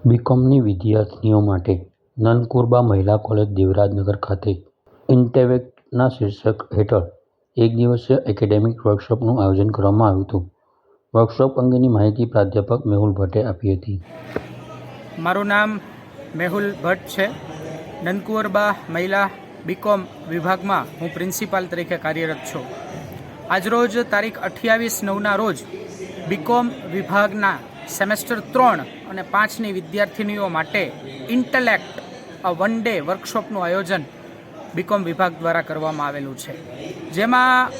બીકોમની વિદ્યાર્થીનીઓ માટે નનકુરબા મહિલા કોલેજ દેવરાજનગર ખાતે ઇન્ટેવેકના શીર્ષક હેઠળ એક દિવસીય એકેડેમિક વર્કશોપનું આયોજન કરવામાં આવ્યું હતું. વર્કશોપ અંગેની માહિતી પ્રાધ્યાપક મેહુલ ભટ્ટે આપી હતી. મારું નામ મેહુલ ભટ્ટ છે. નનકુરબા મહિલા બીકોમ વિભાગમાં હું પ્રિન્સિપાલ તરીકે કાર્યરત છું. આજરોજ તારીખ 28/9ના રોજ બીકોમ વિભાગના સેમેસ્ટર 3 અને 5ની વિદ્યાર્થીનીઓ માટે ઇન્ટેલેક્ટ વન ડે વર્કશોપનું આયોજન બીકોમ વિભાગ દ્વારા કરવામાં આવેલું છે, જેમાં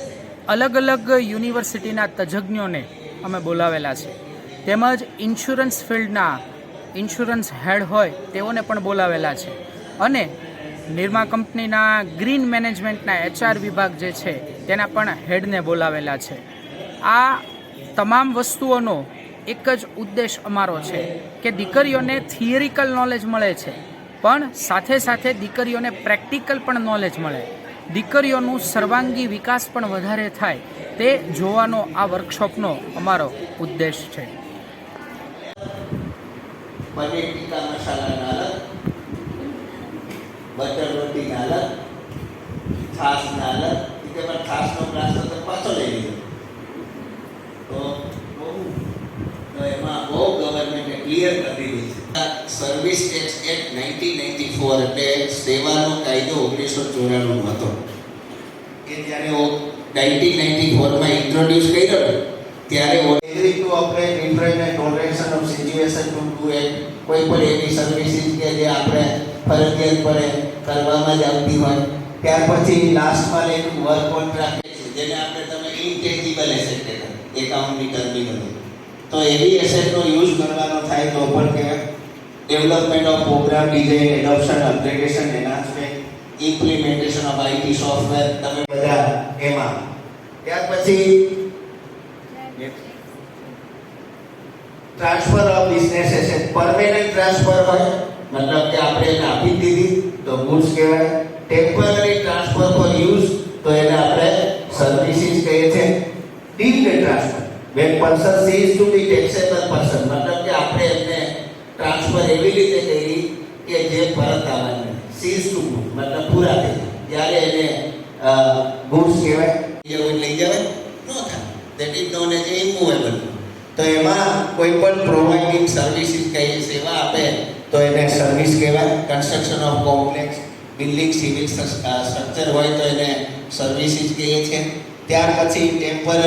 અલગ અલગ યુનિવર્સિટીના તજજ્ઞોને અમે બોલાવેલા છે, તેમજ ઇન્સ્યોરન્સ ફિલ્ડના ઇન્સ્યોરન્સ હેડ હોય તેઓને પણ બોલાવેલા છે, અને નિરમા કંપનીના ગ્રીન મેનેજમેન્ટના HR વિભાગ જે છે તેના પણ હેડને બોલાવેલા છે. આ તમામ વસ્તુઓનો એક જ ઉદ્દેશ અમારો છે કે દીકરીઓને થિયરિકલ નોલેજ મળે છે, પણ સાથે સાથે દીકરીઓને પ્રેક્ટિકલ પણ નોલેજ મળે, દીકરીઓનું સર્વાંગી વિકાસ પણ વધારે થાય, તે જોવાનો આ વર્કશોપનો અમારો ઉદ્દેશ છે. પનીર ટીકા મસાલા અલગ, બટર રોટી અલગ, છાશ અલગ, તેમાં છાશનો ગ્લાસ તો પાછો લઈ લીધો. તો એમાં બહુ ગવર્મેન્ટે ક્લિયર કરી દીધી છે. સર્વિસ ટેક્સ એક્ટ 1994 એટલે સેવાનો કાયદો 1994 હતો. એ જ્યારે 1994માં ઇન્ટ્રોડ્યુસ કર્યો ને ત્યારે agree to operate different and toleration of situation to do at કોઈ પણ એવી સર્વિસીસ કે જે આપણે ફરજિયાતપણે કરવામાં જ આવતી હોય. ત્યાર પછી લાસ્ટમાં એક વર્ક કોન્ટ્રાક્ટ છે, જેને આપણે તમે ઇન્ટેન્જિબલ એસેટ કહેતા એકાઉન્ટની ટર્મિનોલોજી. તો એવી એસેટનો યુઝ કરવાનો થાય તો પણ કે development of program design adoption upgradation enhancement implementation of IT software તમે બધા એમાં. ત્યાર પછી transfer of business asset permanent transfer હોય, મતલબ કે આપણે એને આપી દીધી તો ગુડ્સ કહેવાય. ટેમ્પરરી ટ્રાન્સફર ફોર યુઝ તો એને આપણે સર્વિસીસ કહીએ છીએ. Deemed transfer when person cease to be taxable person, મતલબ કે આપણે એમને ટ્રાન્સફર એવી રીતે કરી કે જે પરત આવવાનું cease to મતલબ પૂરા થઈ ત્યારે એને ગુડ્સ કહેવાય. એવું લઈ જવાય ન થાય, that is known as immovable. તો એમાં કોઈ પણ પ્રોવાઇડિંગ સર્વિસીસ કઈ સેવા આપે તો એને સર્વિસ કહેવાય. Construction of complex building civil structure હોય તો એને સર્વિસીસ કહીએ છીએ. ત્યાર પછી ટેમ્પરરી